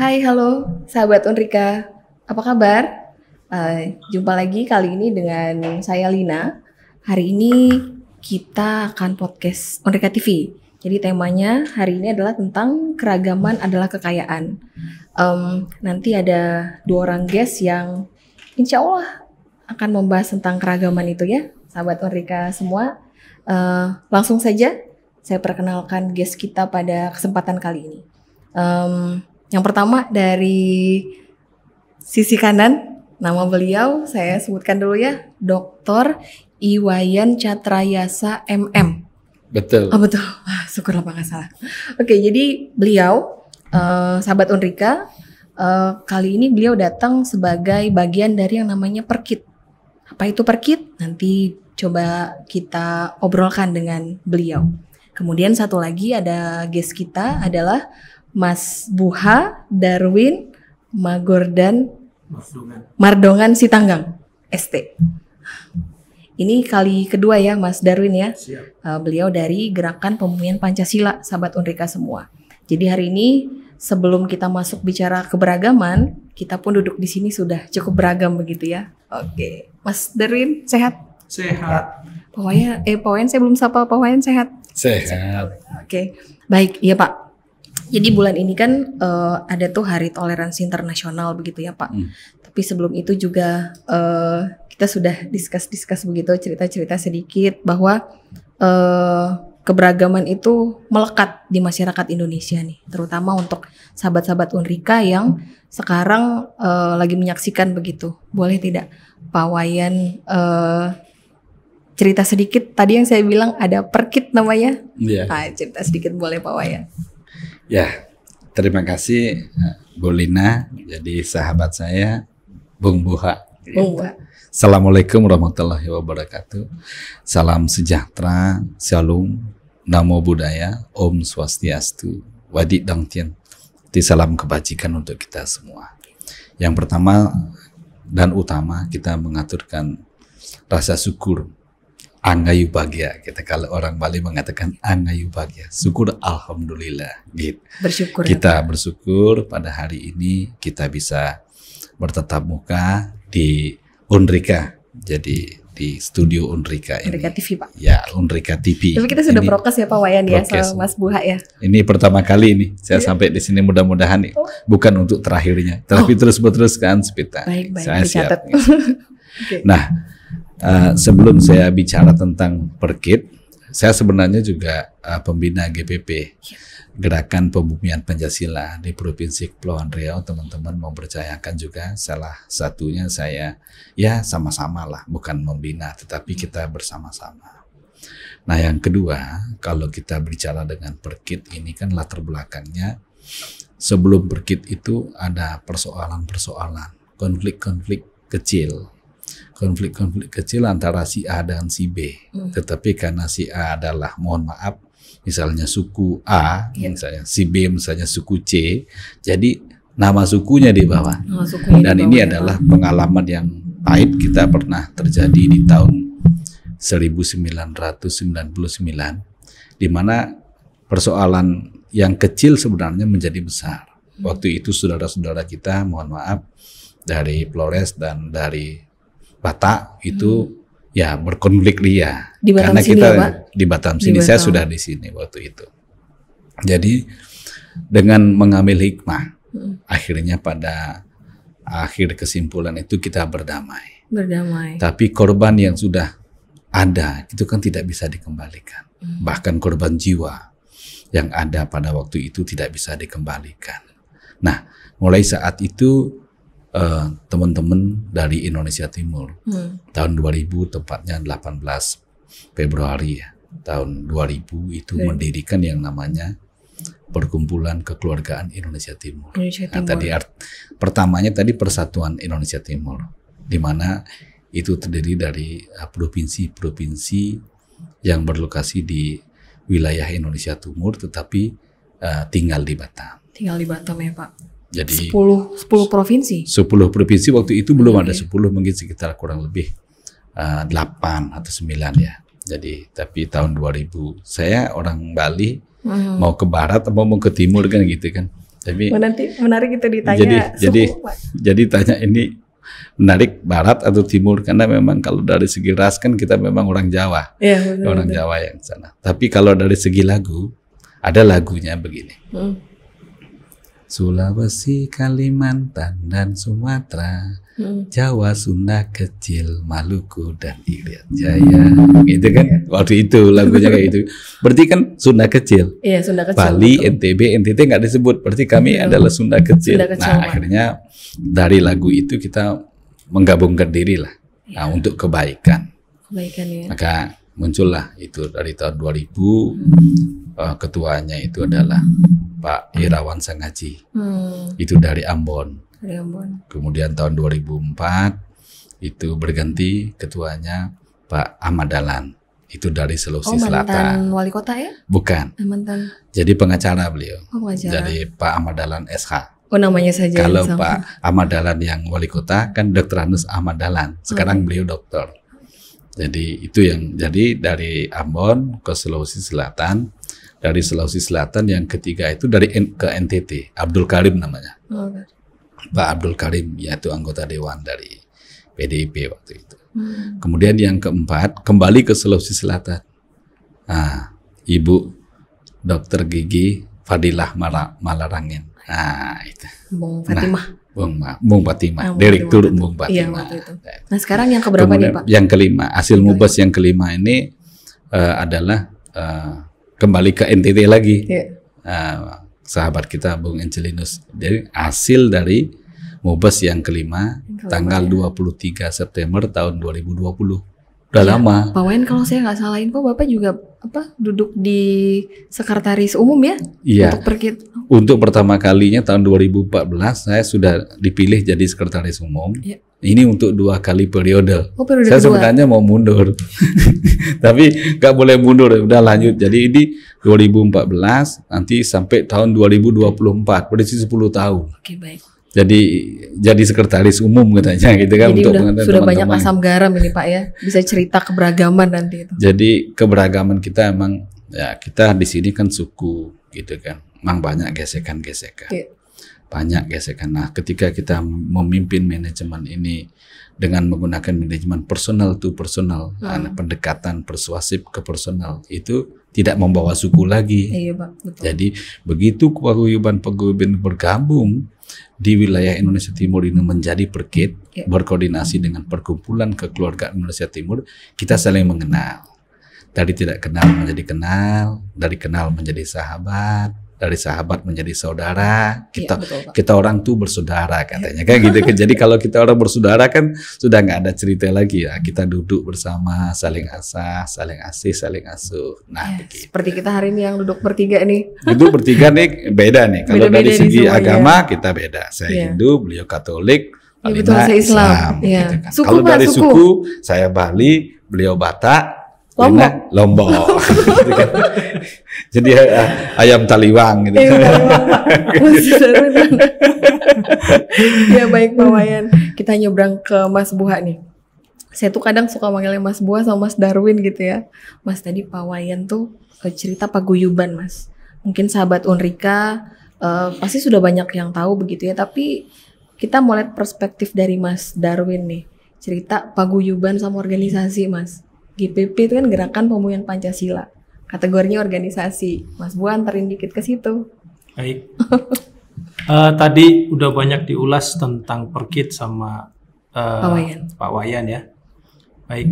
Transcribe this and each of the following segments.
Hai, halo, sahabat Unrika. Apa kabar? Jumpa lagi kali ini dengan saya Lina. Hari ini kita akan podcast Unrika TV. Jadi temanya hari ini adalah tentang keragaman adalah kekayaan. Nanti ada 2 orang guest yang insya Allah akan membahas tentang keragaman itu ya, sahabat Unrika semua. Langsung saja saya perkenalkan guest kita pada kesempatan kali ini. Yang pertama dari sisi kanan, nama beliau saya sebutkan dulu ya, Dr. Iwayan Catrayasa MM. Betul. Oh betul, syukurlah Pak nggak salah. Oke, jadi beliau sahabat Unrika, kali ini beliau datang sebagai bagian dari yang namanya Perkit. Apa itu Perkit? Nanti coba kita obrolkan dengan beliau. Kemudian satu lagi ada guest kita adalah Mas Buha Darwin Magordan Mardongan Sitanggang ST. Ini kali kedua ya Mas Darwin ya. Beliau dari Gerakan Pemulihan Pancasila, sahabat Unrika semua. Jadi hari ini sebelum kita masuk bicara keberagaman, kita pun duduk di sini sudah cukup beragam begitu ya. Oke, Mas Darwin sehat? Sehat. Pak Wayan saya belum sapa. Pak Wayan sehat? Sehat. Oke, baik, iya Pak. Jadi bulan ini kan ada tuh Hari Toleransi Internasional begitu ya Pak. Tapi sebelum itu juga kita sudah discuss begitu, cerita-cerita sedikit bahwa keberagaman itu melekat di masyarakat Indonesia nih, terutama untuk sahabat-sahabat Unrika yang sekarang lagi menyaksikan begitu. Boleh tidak Pak Wayan cerita sedikit, tadi yang saya bilang ada Perkit namanya. Iya. Cerita sedikit boleh Pak Wayan. Ya, terima kasih Bu Lina. Jadi sahabat saya, Bung Buha. Bung Buha. Assalamualaikum warahmatullahi wabarakatuh. Salam sejahtera, shalom, namo buddhaya, om swastiastu, wadi dangtian. Salam kebajikan untuk kita semua. Yang pertama dan utama kita mengaturkan rasa syukur. Angayu bahagia, kita kalau orang Bali mengatakan angayu bahagia, syukur alhamdulillah gitu. Bersyukur. Kita bersyukur pada hari ini kita bisa bertatap muka di Unrika, jadi di studio Unrika ini. Unrika TV Pak. Ya, Unrika TV. Tapi kita sudah ini prokes ya Pak Wayan ya prokes. sama Mas Buha ya. Ini pertama kali ini saya sampai di sini, mudah-mudahan nih bukan untuk terakhirnya, tapi terus meneruskan sepita. Baik, Saya dicatat. siap. Okay. Nah, sebelum saya bicara tentang Perkit, saya sebenarnya juga pembina GPP, Gerakan Pemulihan Pancasila di Provinsi Kepulauan Riau. Teman-teman mempercayakan juga salah satunya saya, ya sama-sama lah, bukan membina, tetapi kita bersama-sama. Nah yang kedua, kalau kita bicara dengan Perkit ini kan latar belakangnya, sebelum Perkit itu ada persoalan-persoalan, konflik-konflik kecil antara si A dan si B. Tetapi karena si A adalah, mohon maaf, misalnya suku A, misalnya si B misalnya suku C, jadi nama sukunya di bawah. Dan ini adalah pengalaman yang pahit kita pernah terjadi di tahun 1999, di mana persoalan yang kecil sebenarnya menjadi besar. Waktu itu saudara-saudara kita, mohon maaf, dari Flores dan dari Batak itu ya berkonflik ria. Di Batam karena sini kita ya, Pak? di Batam sini, saya sudah di sini waktu itu. Jadi dengan mengambil hikmah, akhirnya pada akhir kesimpulan itu kita berdamai. Tapi korban yang sudah ada itu kan tidak bisa dikembalikan. Bahkan korban jiwa yang ada pada waktu itu tidak bisa dikembalikan. Nah, mulai saat itu teman-teman dari Indonesia Timur tahun 2000, tepatnya 18 Februari ya, tahun 2000 itu mendirikan yang namanya Perkumpulan Kekeluargaan Indonesia Timur. Tadi pertamanya tadi Persatuan Indonesia Timur, di mana itu terdiri dari provinsi-provinsi yang berlokasi di wilayah Indonesia Timur, tetapi tinggal di Batam. Tinggal di Batam ya Pak. Jadi 10 provinsi. 10 provinsi waktu itu belum ada 10, mungkin sekitar kurang lebih 8 atau 9 ya. Jadi tapi tahun 2000 saya orang Bali mau ke barat atau mau ke timur kan gitu kan. Tapi nanti menarik itu ditanya. Jadi tanya ini menarik barat atau timur, karena memang kalau dari segi ras kan kita memang orang Jawa, orang Jawa yang sana. Tapi kalau dari segi lagu, ada lagunya begini. Sulawesi, Kalimantan dan Sumatera, Jawa, Sunda kecil, Maluku dan Irian Jaya, gitu kan? Waktu itu lagunya kayak gitu. Berarti kan Sunda kecil. Iya, Sunda kecil. Bali, betul. NTB, NTT nggak disebut. Berarti kami adalah Sunda kecil. Nah, akhirnya dari lagu itu kita menggabungkan diri lah, untuk kebaikan. Kebaikan ya. Maka muncullah itu dari tahun 2000. Ketuanya itu adalah Pak Irawan Sangaji. Itu dari Ambon. Kemudian tahun 2004 itu berganti ketuanya Pak Ahmad Dahlan. Itu dari Sulawesi Selatan. Mantan wali kota ya? Bukan. Mantan. Jadi pengacara beliau. Pengacara. Jadi Pak Ahmad Dahlan SH. Namanya saja. Kalau Pak Ahmad Dahlan yang wali kota kan Dr. Anus Ahmad Dahlan. Sekarang beliau dokter. Jadi itu yang jadi dari Ambon ke Sulawesi Selatan. Dari Sulawesi Selatan yang ketiga itu dari ke NTT, Abdul Karim namanya. Pak Abdul Karim, yaitu anggota dewan dari PDIP waktu itu. Kemudian yang keempat kembali ke Sulawesi Selatan. Nah, Ibu Dr. Gigi Fadilah Malarangin. Nah, itu. Bung Fatimah. Bung Fatimah, Direktur Bung Fatimah. Iya, nah, sekarang yang keberapa nih, Pak? Yang kelima, hasil Mubas yang kelima ini adalah kembali ke NTT lagi. Sahabat kita Bung Angelinus. Jadi hasil dari Mubas yang kelima tanggal 23 September tahun 2020. Udah lama. Pak Wayan, kalau saya nggak salah info, Bapak juga duduk di sekretaris umum ya? Iya. Untuk Perkit. Untuk pertama kalinya tahun 2014 saya sudah dipilih jadi sekretaris umum. Iya. Ini untuk 2 kali periode. Periode saya kedua. Sebenarnya mau mundur, tapi nggak boleh mundur. Udah lanjut. Jadi ini 2014 nanti sampai tahun 2024, berarti 10 tahun. Oke, baik. Jadi sekretaris umum katanya gitu kan. Jadi untuk sudah teman-teman. Banyak asam garam ini Pak ya. Bisa cerita keberagaman nanti itu. Jadi keberagaman kita emang ya, kita di sini kan suku gitu kan. Memang banyak gesekan-gesekan. Iya. Banyak gesekan. Nah, ketika kita memimpin manajemen ini dengan menggunakan manajemen personal to personal, pendekatan persuasif ke personal, itu tidak membawa suku lagi. Iya, Pak. Betul. Jadi begitu paguyuban bergabung di wilayah Indonesia Timur ini menjadi Perkit, berkoordinasi dengan perkumpulan kekeluargaan Indonesia Timur, kita saling mengenal. Dari tidak kenal menjadi kenal, dari kenal menjadi sahabat, dari sahabat menjadi saudara. Kita orang tuh bersaudara katanya kan gitu. Jadi kalau kita orang bersaudara kan sudah nggak ada cerita lagi ya. Kita duduk bersama, saling asah, saling asih, saling asuh. Nah, begitu. Seperti kita hari ini yang duduk bertiga nih. Duduk bertiga nih beda nih. Kalau dari segi agama kita beda. Saya Hindu, beliau Katolik, betul, saya Islam. Gitu kan. Kalau dari suku, saya Bali, beliau Batak, Lombok. Gitu kan. Jadi ayam taliwang gitu. Ya baik Pak Wayan, kita nyebrang ke Mas Buha nih. Saya tuh kadang suka manggilnya Mas Buha sama Mas Darwin gitu ya. Mas, tadi Pak Wayan tuh cerita paguyuban Mas. Mungkin sahabat Unrika pasti sudah banyak yang tahu begitu ya. Tapi kita mau lihat perspektif dari Mas Darwin nih. Cerita paguyuban sama organisasi Mas. GPP itu kan Gerakan Pemulihan Pancasila. Kategorinya organisasi. Mas Buah anterin dikit ke situ. Baik. Tadi udah banyak diulas tentang Perkit sama Pak Wayan ya. Baik.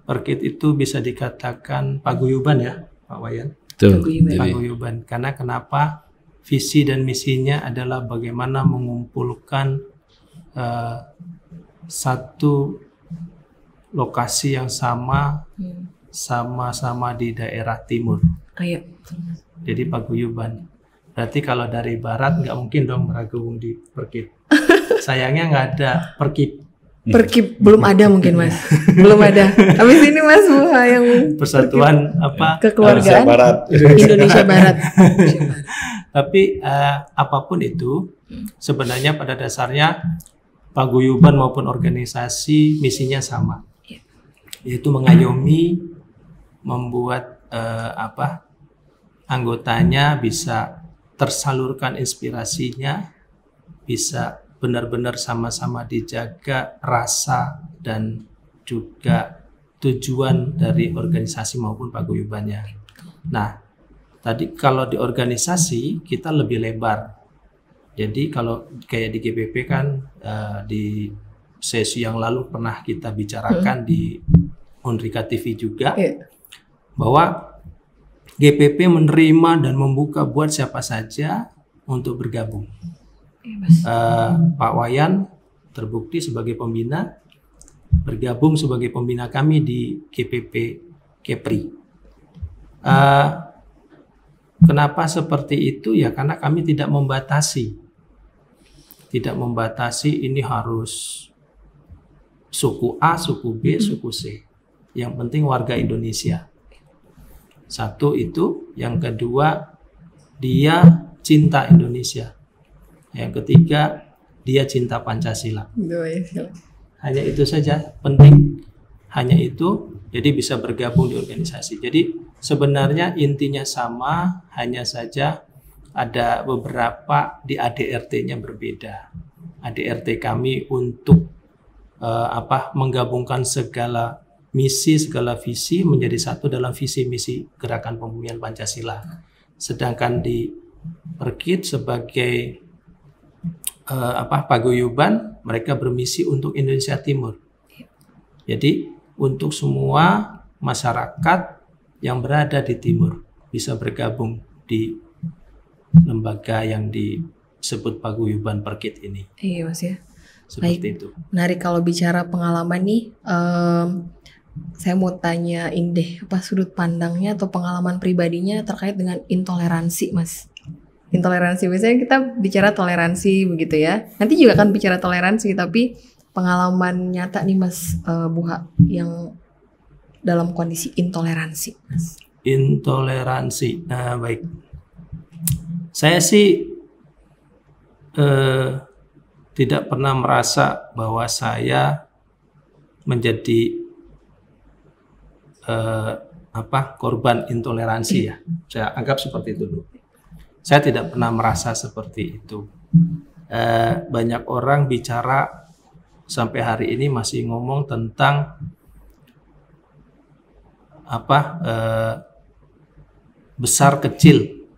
Perkit itu bisa dikatakan paguyuban ya, Pak Wayan. Paguyuban. Karena kenapa? Visi dan misinya adalah bagaimana mengumpulkan satu lokasi yang sama-sama di daerah timur. Jadi paguyuban. Berarti kalau dari barat nggak mungkin dong bergabung di Perkit. Sayangnya nggak ada Perkip. Perkip belum ada mungkin Mas. Belum ada. Habis ini Mas Buha yang Persatuan Kekeluargaan Indonesia Barat. Tapi apapun itu sebenarnya pada dasarnya paguyuban maupun organisasi misinya sama. Yaitu mengayomi, membuat anggotanya bisa tersalurkan inspirasinya, bisa benar-benar sama-sama dijaga rasa dan juga tujuan dari organisasi maupun paguyubannya. Nah, tadi kalau di organisasi kita lebih lebar. Jadi kalau kayak di GPP kan di sesi yang lalu pernah kita bicarakan di Unrika TV juga, bahwa GPP menerima dan membuka buat siapa saja untuk bergabung. Pak Wayan terbukti sebagai pembina, bergabung sebagai pembina kami di GPP Kepri. Kenapa seperti itu? Ya karena kami tidak membatasi ini harus suku A, suku B, suku C. Yang penting warga Indonesia. Satu itu, yang kedua dia cinta Indonesia. Yang ketiga dia cinta Pancasila. Hanya itu saja, penting hanya itu. Jadi bisa bergabung di organisasi. Jadi sebenarnya intinya sama, hanya saja ada beberapa di ADRT-nya berbeda. ADRT kami untuk menggabungkan segala misi, segala visi menjadi satu dalam visi misi Gerakan Pembumian Pancasila. Sedangkan di Perkit sebagai paguyuban, mereka bermisi untuk Indonesia Timur. Jadi untuk semua masyarakat yang berada di timur bisa bergabung di lembaga yang disebut paguyuban Perkit ini. Iya Mas ya. Seperti itu. Menarik kalau bicara pengalaman nih. Saya mau tanyain deh apa sudut pandangnya atau pengalaman pribadinya terkait dengan intoleransi, Mas. Intoleransi, biasanya kita bicara toleransi begitu ya. Nanti juga akan bicara toleransi, tapi pengalaman nyata nih Mas Buha yang dalam kondisi intoleransi, Mas. Intoleransi, nah baik. Saya sih tidak pernah merasa bahwa saya menjadi korban intoleransi ya. Saya anggap seperti itu dulu. Saya tidak pernah merasa seperti itu. Banyak orang bicara sampai hari ini masih ngomong tentang besar kecil.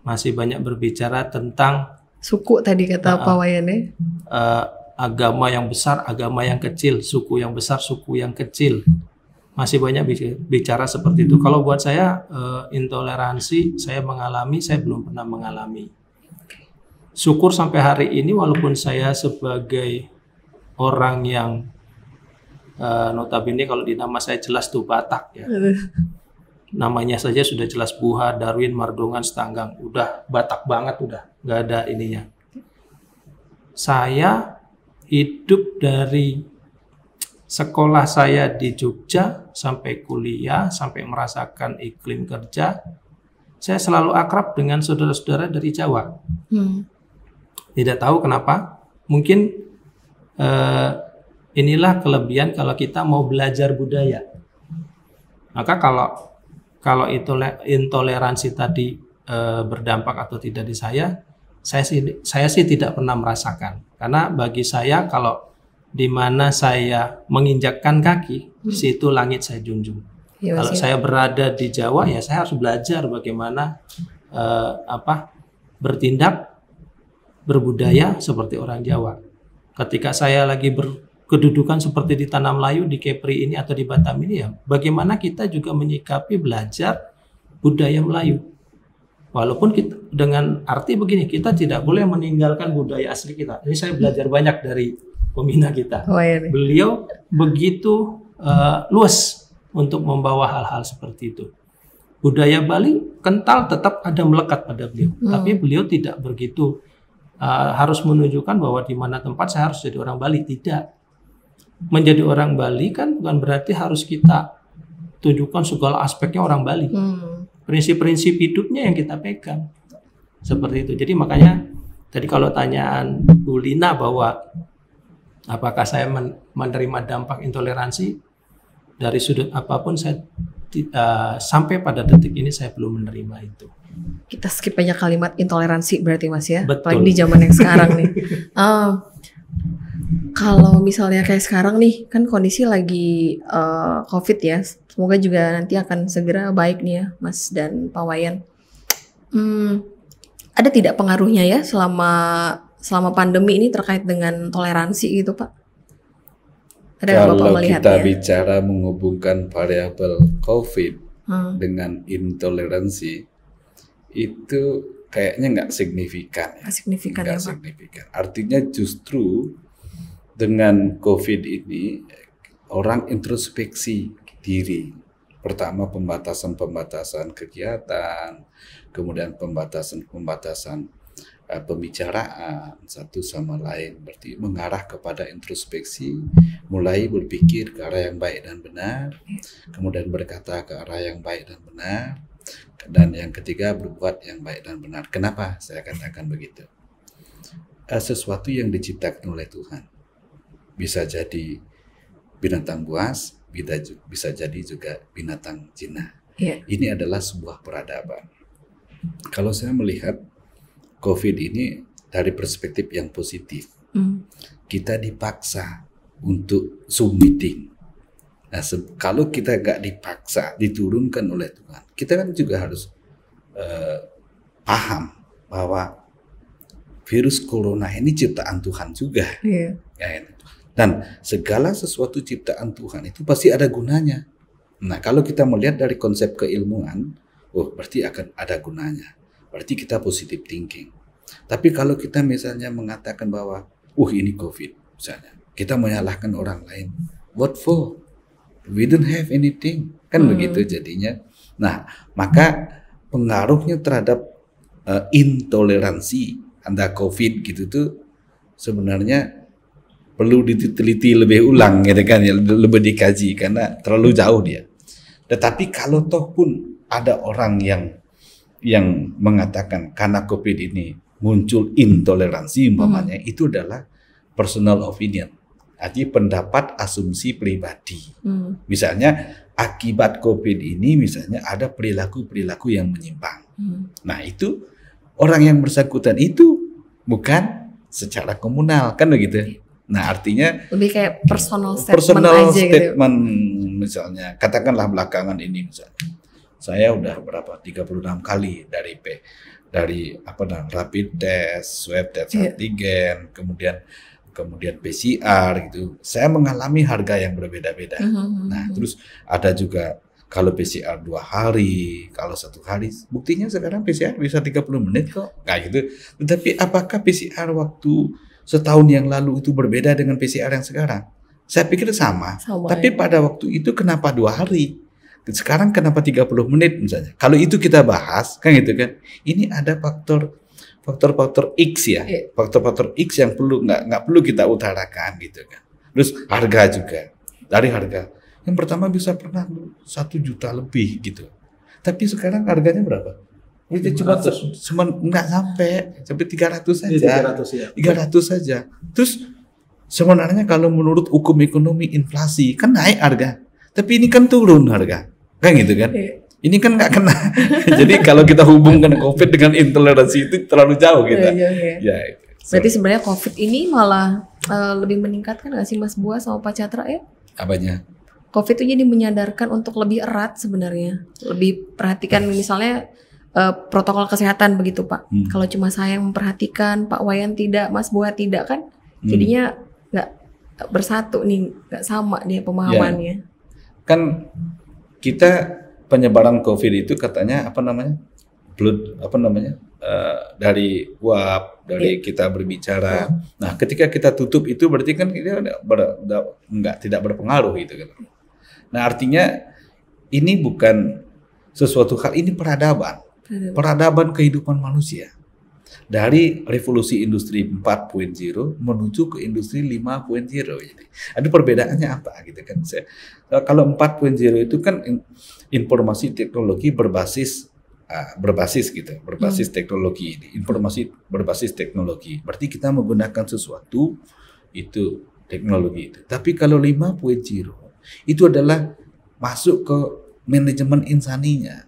Masih banyak berbicara tentang suku tadi kata Pak Wayan ya. Agama yang besar, agama yang kecil, suku yang besar, suku yang kecil. Masih banyak bicara seperti itu. Kalau buat saya intoleransi saya mengalami, saya belum pernah mengalami. Syukur sampai hari ini walaupun saya sebagai orang yang notabene kalau di nama saya jelas tuh Batak ya. Namanya saja sudah jelas Buha, Darwin, Mardongan, Setanggang. Udah Batak banget udah, nggak ada ininya. Saya hidup dari sekolah saya di Jogja sampai kuliah, sampai merasakan iklim kerja, saya selalu akrab dengan saudara-saudara dari Jawa. Tidak tahu kenapa, mungkin inilah kelebihan kalau kita mau belajar budaya. Maka kalau intoleransi tadi berdampak atau tidak di saya sih tidak pernah merasakan. Karena bagi saya kalau di mana saya menginjakkan kaki, di situ langit saya junjung. Ya, kalau saya berada di Jawa, ya saya harus belajar bagaimana bertindak, berbudaya seperti orang Jawa. Ketika saya lagi berkedudukan seperti di Tanah Melayu, di Kepri ini atau di Batam ini, ya bagaimana kita juga menyikapi belajar budaya Melayu. Walaupun kita, dengan arti begini, kita tidak boleh meninggalkan budaya asli kita. Ini saya belajar banyak dari pembina kita. Beliau begitu luas untuk membawa hal-hal seperti itu. Budaya Bali kental, tetap ada melekat pada beliau. Tapi beliau tidak begitu harus menunjukkan bahwa di mana tempat saya harus jadi orang Bali. Tidak. Menjadi orang Bali kan bukan berarti harus kita tunjukkan segala aspeknya orang Bali. Prinsip-prinsip hidupnya yang kita pegang. Seperti itu. Jadi makanya tadi kalau tanyaan Bu Lina bahwa apakah saya menerima dampak intoleransi dari sudut apapun, saya sampai pada detik ini saya belum menerima itu. Kita skip aja kalimat intoleransi berarti Mas ya. Betul. Apalagi di zaman yang sekarang nih. Kalau misalnya kayak sekarang nih, kan kondisi lagi COVID ya. Semoga juga nanti akan segera baik nih ya, Mas dan Pak Wayan. Ada tidak pengaruhnya ya selama pandemi ini terkait dengan toleransi gitu Pak? Ada nggak Bapak Kalau melihatnya? kita bicara menghubungkan variabel COVID dengan intoleransi, itu kayaknya nggak signifikan. Nggak signifikan Nggak ya Pak? signifikan. Artinya justru dengan COVID ini orang introspeksi diri. Pertama pembatasan kegiatan, kemudian pembatasan pembicaraan satu sama lain, berarti mengarah kepada introspeksi, mulai berpikir ke arah yang baik dan benar, kemudian berkata ke arah yang baik dan benar, dan yang ketiga berbuat yang baik dan benar. Kenapa saya katakan begitu? Sesuatu yang diciptakan oleh Tuhan bisa jadi binatang buas, bisa jadi juga binatang jinah. Ini adalah sebuah peradaban. Kalau saya melihat COVID ini dari perspektif yang positif, kita dipaksa untuk Zoom meeting. Nah, kalau kita nggak dipaksa, diturunkan oleh Tuhan, kita kan juga harus paham bahwa virus corona ini ciptaan Tuhan juga. Ya, dan segala sesuatu ciptaan Tuhan itu pasti ada gunanya. Nah, kalau kita melihat dari konsep keilmuan, berarti akan ada gunanya. Berarti kita positive thinking. Tapi kalau kita misalnya mengatakan bahwa, ini COVID, misalnya, kita menyalahkan orang lain. What for? We don't have anything. Kan begitu jadinya. Nah, maka pengaruhnya terhadap intoleransi anda COVID gitu tuh sebenarnya perlu diteliti lebih ulang gitu kan ya, lebih dikaji karena terlalu jauh dia. Tetapi kalau toh pun ada orang yang mengatakan karena COVID ini muncul intoleransi umpamanya, itu adalah personal opinion. Artinya pendapat asumsi pribadi. Misalnya akibat COVID ini misalnya ada perilaku-perilaku yang menyimpang. Nah itu orang yang bersangkutan itu bukan secara komunal kan begitu. Nah artinya lebih kayak personal statement aja statement gitu. Misalnya katakanlah belakangan ini misalnya saya udah 36 kali dari rapid test, swab test antigen, kemudian PCR gitu. Saya mengalami harga yang berbeda-beda. Nah, terus ada juga kalau PCR 2 hari, kalau 1 hari, buktinya sekarang PCR bisa 30 menit kok, kayak gitu. Tetapi apakah PCR waktu setahun yang lalu itu berbeda dengan PCR yang sekarang? Saya pikir sama. Tapi pada waktu itu kenapa 2 hari? Sekarang kenapa 30 menit misalnya? Kalau itu kita bahas, kan gitu kan? Ini ada faktor X ya, faktor X yang nggak perlu kita utarakan gitu kan. Terus harga juga, dari harga yang pertama bisa pernah 1 juta lebih gitu, tapi sekarang harganya berapa? Itu cuma nggak sampai 300 saja, 300 saja. Terus sebenarnya kalau menurut hukum ekonomi inflasi kan naik harga, tapi ini kan turun harga, kan gitu kan? Ini kan nggak kena. Jadi kalau kita hubungkan COVID dengan intoleransi itu terlalu jauh kita. Ya, itu. Berarti sebenarnya COVID ini malah lebih meningkatkan nggak sih Mas Buas sama Pak Catra ya? Apanya? COVID itu jadi menyadarkan untuk lebih erat sebenarnya, lebih perhatikan misalnya protokol kesehatan begitu Pak. Kalau cuma saya yang memperhatikan, Pak Wayan tidak, Mas Buas tidak kan, jadinya nggak bersatu nih, nggak sama dia pemahamannya. Kan kita penyebaran COVID itu katanya dari uap, dari kita berbicara. Nah, ketika kita tutup itu berarti kan kita tidak berpengaruh gitu kan. Nah, artinya ini bukan sesuatu hal, ini peradaban kehidupan manusia. Dari revolusi industri 4.0 menuju ke industri 5.0. Jadi, ada perbedaannya apa gitu kan? Kalau 4.0 itu kan informasi teknologi berbasis teknologi ini, informasi berbasis teknologi. Berarti kita menggunakan sesuatu itu teknologi itu. Tapi kalau 5.0 itu adalah masuk ke manajemen insaninya.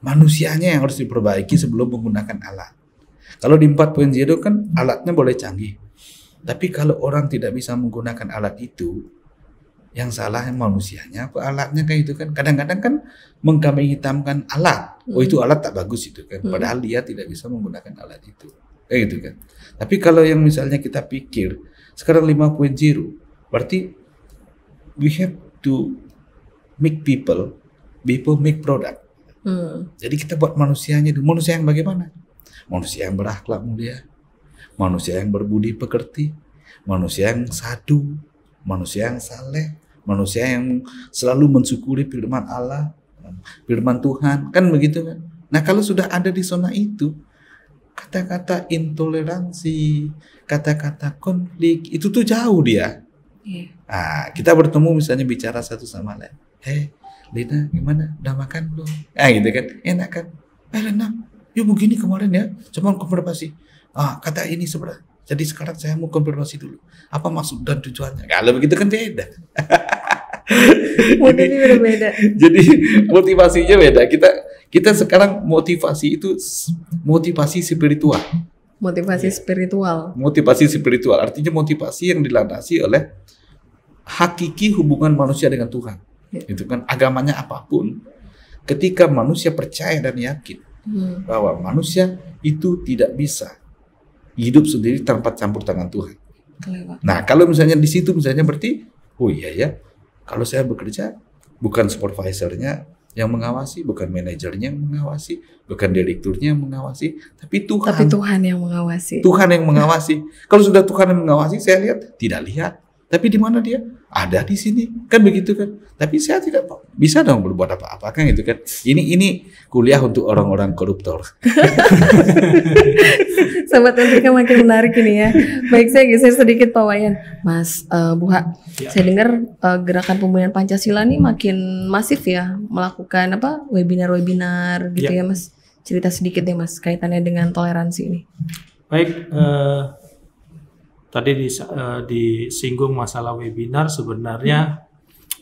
Manusianya yang harus diperbaiki sebelum menggunakan alat. Kalau di 4.0 kan alatnya boleh canggih. Tapi kalau orang tidak bisa menggunakan alat itu, yang salah manusianya apa alatnya kayak itu kan. Kadang-kadang kan mengkambing hitamkan alat. Oh itu alat tak bagus itu kan. Padahal dia tidak bisa menggunakan alat itu. Kayak gitu kan. Tapi kalau yang misalnya kita pikir sekarang 5.0 berarti we have to make people make product. Jadi kita buat manusianya dulu. Manusia yang bagaimana? Manusia yang berakhlak mulia, manusia yang berbudi pekerti, manusia yang sadu, manusia yang saleh, manusia yang selalu mensyukuri firman Allah, firman Tuhan, kan begitu kan? Nah kalau sudah ada di zona itu, kata-kata intoleransi, kata-kata konflik itu tuh jauh dia. Nah, kita bertemu misalnya bicara satu sama lain. Lina gimana? Udah makan belum? Gitu kan? Enak kan? Lina, ya begini kemarin ya, cuma konfirmasi. Kata ini sebenarnya. Jadi sekarang saya mau konfirmasi dulu. Apa maksud dan tujuannya? Kalau begitu kan beda. Motifnya beda. Jadi motivasinya beda. Kita sekarang motivasi itu motivasi spiritual. Motivasi spiritual. Motivasi spiritual artinya motivasi yang dilandasi oleh hakiki hubungan manusia dengan Tuhan. Itu kan agamanya apapun. Ketika manusia percaya dan yakin bahwa manusia itu tidak bisa hidup sendiri tanpa campur tangan Tuhan. Nah, kalau misalnya di situ misalnya berarti, oh iya ya, kalau saya bekerja bukan supervisornya yang mengawasi, bukan manajernya yang mengawasi, bukan direkturnya yang mengawasi, tapi Tuhan. Tapi Tuhan yang mengawasi. Tuhan yang mengawasi. Kalau sudah Tuhan yang mengawasi, saya lihat tidak lihat. Tapi di mana dia? Ada di sini, kan begitu kan? Tapi saya tidak bisa dong berbuat apa-apa kan gitu kan? Ini kuliah untuk orang-orang koruptor. Sobat Unrika makin menarik ini ya. Baik, saya geser sedikit Pak Wayan. Mas Buha, saya dengar gerakan pemulihan Pancasila nih makin masif ya, melakukan webinar-webinar gitu ya Mas. Cerita sedikit deh Mas kaitannya dengan toleransi ini. Baik, tadi disinggung masalah webinar. Sebenarnya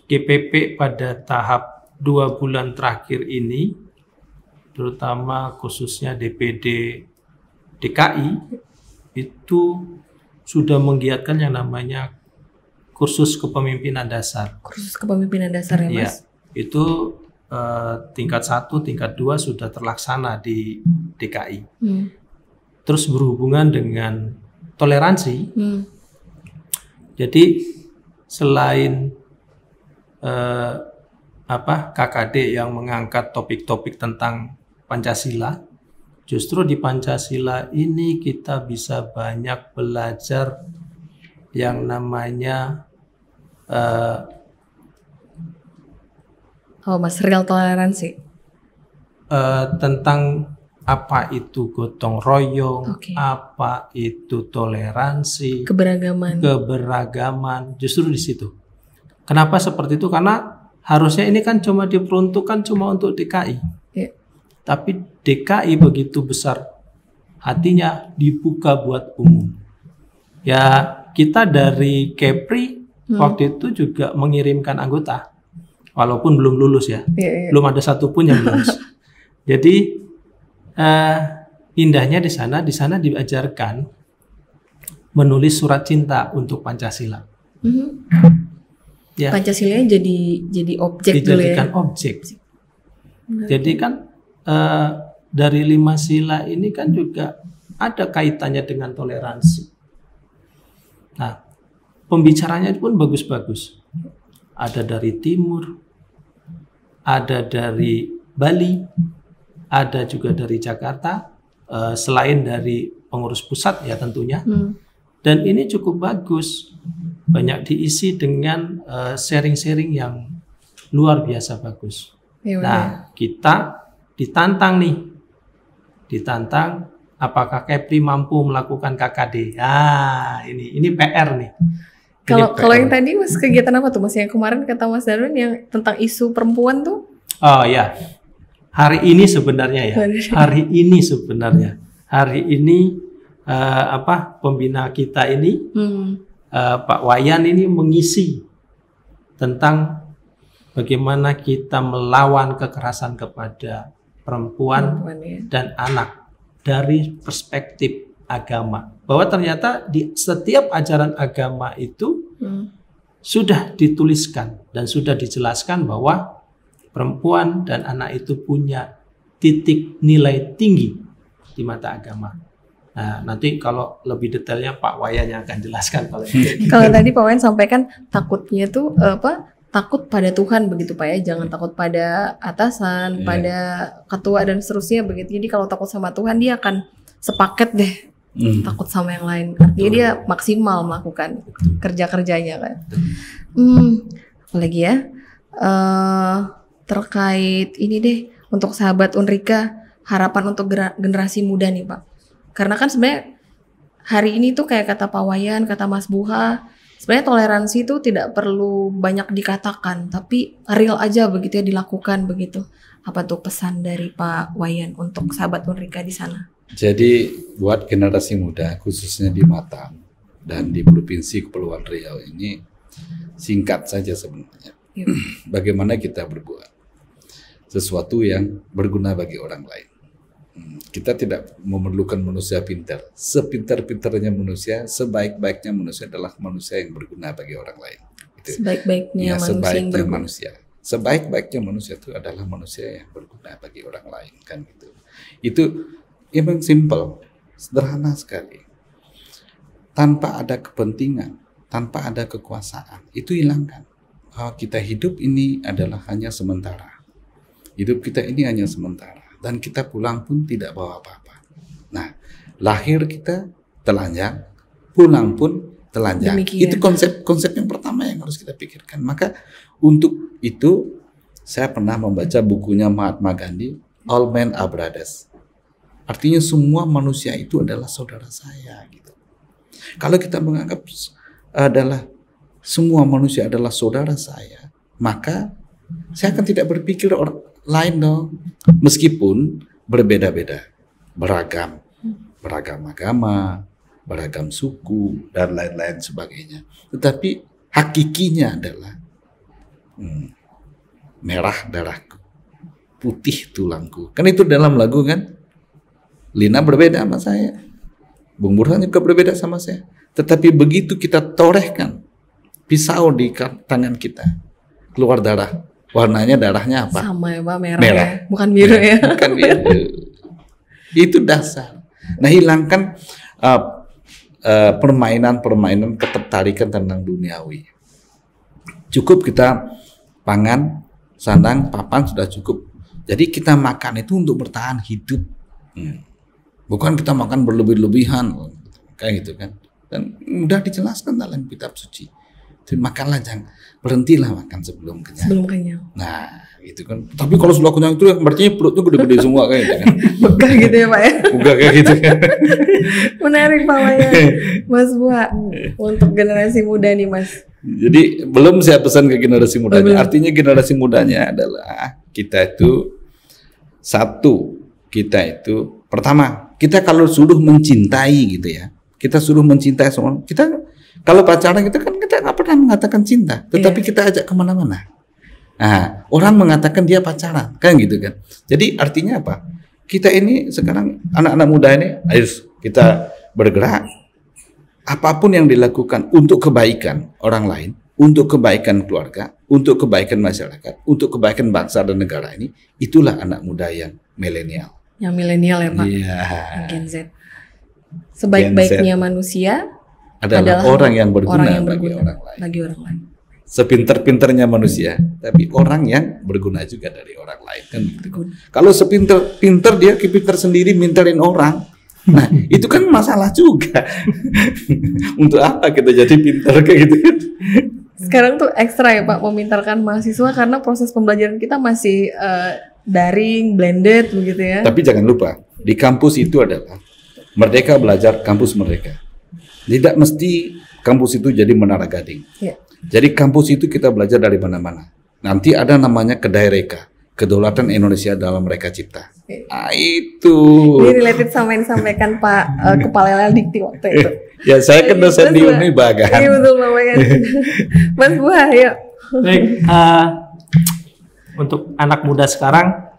GPP pada tahap 2 bulan terakhir ini, terutama khususnya DPD DKI, itu sudah menggiatkan yang namanya kursus kepemimpinan dasar. Kursus kepemimpinan dasar ya Mas? Ya, itu tingkat 1, tingkat 2 sudah terlaksana di DKI. Terus berhubungan dengan toleransi. Jadi selain KKD yang mengangkat topik-topik tentang Pancasila, justru di Pancasila ini kita bisa banyak belajar yang namanya real toleransi. Tentang apa itu gotong royong, apa itu toleransi, keberagaman, justru di situ. Kenapa seperti itu? Karena harusnya ini kan cuma diperuntukkan cuma untuk DKI. Tapi DKI begitu besar hatinya, dibuka buat umum. Ya, kita dari Kepri waktu itu juga mengirimkan anggota, walaupun belum lulus ya. Belum ada satupun yang lulus. Jadi indahnya di sana diajarkan menulis surat cinta untuk Pancasila. Ya. Pancasilanya jadi objek dulu ya. Dijadikan objek. Jadi kan dari 5 sila ini kan juga ada kaitannya dengan toleransi. Nah, pembicaranya pun bagus-bagus. Ada dari timur, ada dari Bali, ada juga dari Jakarta, selain dari pengurus pusat ya tentunya. Dan ini cukup bagus, banyak diisi dengan sharing-sharing yang luar biasa bagus. Nah, kita ditantang apakah Kepri mampu melakukan KKD. Ini PR nih. Kalau yang tadi Mas kegiatan apa tuh Mas, yang kemarin kata Mas Darwin yang tentang isu perempuan tuh? Oh ya, hari ini sebenarnya pembina kita ini Pak Wayan ini mengisi tentang bagaimana kita melawan kekerasan kepada perempuan ya. dan anak dari perspektif agama. Bahwa ternyata di setiap ajaran agama itu sudah dituliskan dan sudah dijelaskan bahwa perempuan dan anak itu punya titik nilai tinggi di mata agama. Nah, nanti kalau lebih detailnya Pak Wayan yang akan jelaskan. Kalau tadi Pak Wayan sampaikan takutnya tuh takut pada Tuhan begitu Pak ya, jangan takut pada atasan, pada ketua dan seterusnya begitu. Jadi kalau takut sama Tuhan dia akan sepaket deh, takut sama yang lain. Artinya dia maksimal melakukan kerja-kerjanya kan. Apalagi ya, terkait ini deh untuk sahabat Unrika, harapan untuk generasi muda nih Pak. Karena kan sebenarnya hari ini tuh kayak kata Pak Wayan, kata Mas Buha, sebenarnya toleransi itu tidak perlu banyak dikatakan, tapi real aja begitu ya dilakukan begitu. Apa tuh pesan dari Pak Wayan untuk sahabat Unrika di sana? Jadi buat generasi muda khususnya di Batam dan di Provinsi Kepulauan Riau ini singkat saja sebenarnya. Bagaimana kita berbuat sesuatu yang berguna bagi orang lain. Kita tidak memerlukan manusia pintar. Sepintar-pintarnya manusia, sebaik-baiknya manusia adalah manusia yang berguna bagi orang lain. Gitu. Sebaik-baiknya manusia yang berguna. Sebaik-baiknya manusia itu adalah manusia yang berguna bagi orang lain, kan gitu. Itu emang simple, sederhana sekali. Tanpa ada kepentingan, tanpa ada kekuasaan, itu hilangkan. Bahwa kita hidup ini adalah hanya sementara. Hidup kita ini hanya sementara. Dan kita pulang pun tidak bawa apa-apa. Nah, lahir kita telanjang, pulang pun telanjang. Demikian. Itu konsep yang pertama yang harus kita pikirkan. Maka untuk itu saya pernah membaca bukunya Mahatma Gandhi, All Men Are Brothers. Artinya semua manusia itu adalah saudara saya. Gitu. Kalau kita menganggap adalah semua manusia adalah saudara saya, maka saya akan tidak berpikir orang lain dong, meskipun berbeda-beda, beragam agama, beragam suku dan lain-lain sebagainya. Tetapi hakikinya adalah merah darahku, putih tulangku. Kan itu dalam lagu kan? Lina berbeda sama saya, Bung Burhan juga berbeda sama saya. Tetapi begitu kita torehkan pisau di tangan kita, keluar darah. Warnanya darahnya apa? Sama ya Pak, merah. Ya? Bukan biru ya. Bukan biru. Itu dasar. Nah, hilangkan permainan ketertarikan tentang duniawi. Cukup kita pangan, sandang, papan sudah cukup. Jadi kita makan itu untuk bertahan hidup. Bukan kita makan berlebih-lebihan kayak gitu kan. Dan mudah dijelaskan dalam kitab suci. Jadi makanlah, jangan berhentilah makan sebelum kenyang. Sebelum kenyang. Nah, itu kan. Tapi kalau sudah kenyang itu berarti perutnya gede-gede semua kayak gitu kan. Begah gitu ya Pak ya. Begah kayak gitu kan. Menarik Pak Wayan. Mas Buha, untuk generasi muda nih Mas. Jadi belum saya pesan ke generasi mudanya. Artinya generasi mudanya adalah kita itu pertama, kita kalau suruh mencintai gitu ya. Kita suruh mencintai semua. Kalau pacaran kita nggak pernah mengatakan cinta, tetapi kita ajak kemana-mana. Nah, orang mengatakan dia pacaran, kan gitu kan. Jadi artinya apa? Kita ini sekarang anak-anak muda ini, ayo kita bergerak. Apapun yang dilakukan untuk kebaikan orang lain, untuk kebaikan keluarga, untuk kebaikan masyarakat, untuk kebaikan bangsa dan negara ini, itulah anak muda yang milenial. Yang milenial ya Pak. Iya. Gen Z. Sebaik-baiknya manusia adalah orang yang berguna bagi orang lain. Sepinter-pinternya manusia, tapi orang yang berguna juga dari orang lain kan gitu. Kalau sepinter-pinter dia kepinter sendiri minterin orang, nah itu kan masalah juga. Untuk apa kita jadi pinter kayak gitu? Sekarang tuh ekstra ya Pak memintarkan mahasiswa karena proses pembelajaran kita masih daring, blended begitu ya. Tapi jangan lupa di kampus itu adalah Merdeka Belajar, kampus merdeka. Tidak mesti kampus itu jadi Menara Gading. Ya. Jadi kampus itu kita belajar dari mana-mana. Nanti ada namanya Kedai Reka, Kedaulatan Indonesia dalam Reka Cipta. Ah, itu. Ini related sama yang disampaikan Pak Kepala Dikti waktu itu. Ya saya kan dosen di Uni Bagan. Iya betul Pak Bagan. Mas Buha, yuk. Baik, Untuk anak muda sekarang,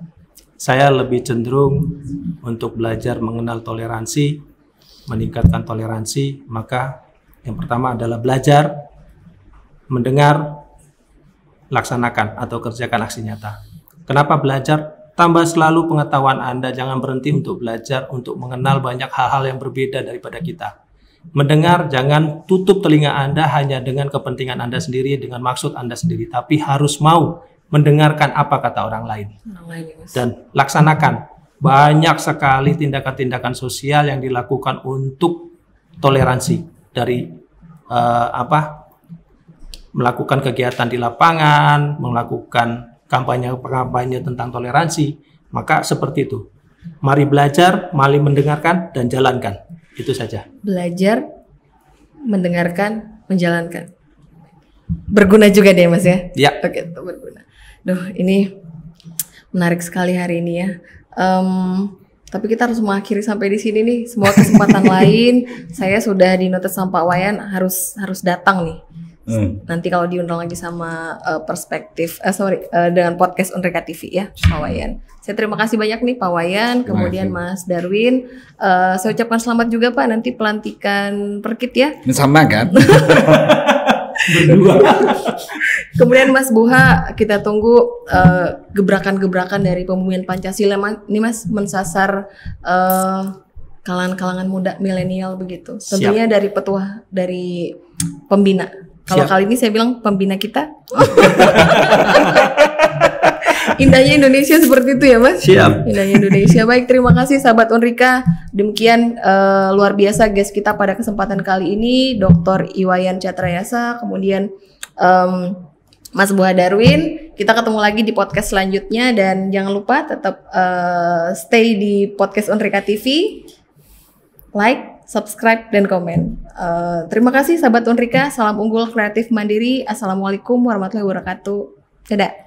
saya lebih cenderung untuk belajar mengenal toleransi, meningkatkan toleransi. Maka yang pertama adalah belajar, mendengar, laksanakan atau kerjakan aksi nyata. Kenapa belajar? Tambah selalu pengetahuan Anda, jangan berhenti untuk belajar, untuk mengenal banyak hal-hal yang berbeda daripada kita. Mendengar, jangan tutup telinga Anda hanya dengan kepentingan Anda sendiri, dengan maksud Anda sendiri, tapi harus mau mendengarkan apa kata orang lain. Dan laksanakan. Banyak sekali tindakan-tindakan sosial yang dilakukan untuk toleransi, dari melakukan kegiatan di lapangan, melakukan kampanye tentang toleransi. Maka seperti itu. Mari belajar, mari mendengarkan, dan jalankan. Itu saja. Belajar, mendengarkan, menjalankan. Berguna juga deh Mas ya? Ya. Oke, itu berguna. Duh, ini menarik sekali hari ini ya. Tapi kita harus mengakhiri sampai di sini nih. Semua kesempatan lain, saya sudah di notice sama Pak Wayan harus datang nih. Nanti kalau diundang lagi sama dengan podcast Unrika TV ya, Pak Wayan. Saya terima kasih banyak nih Pak Wayan, kemudian Mas Darwin. Saya ucapkan selamat juga Pak, nanti pelantikan Perkit ya. Sama kan? Berdua. Kemudian Mas Buha, kita tunggu gebrakan-gebrakan dari pembumian Pancasila ini Mas, mensasar kalangan-kalangan muda milenial begitu. Tentunya dari petua, dari pembina. Kalau kali ini saya bilang pembina kita. Indahnya Indonesia seperti itu ya Mas. Siap. Indahnya Indonesia. Baik, terima kasih sahabat Unrika. Demikian luar biasa guest kita pada kesempatan kali ini, Dr. Iwayan Catrayasa, kemudian Mas Buha Darwin. Kita ketemu lagi di podcast selanjutnya, dan jangan lupa tetap stay di podcast Unrika TV. Like, subscribe, dan komen. Terima kasih sahabat Unrika. Salam unggul kreatif mandiri. Assalamualaikum warahmatullahi wabarakatuh. Dadah.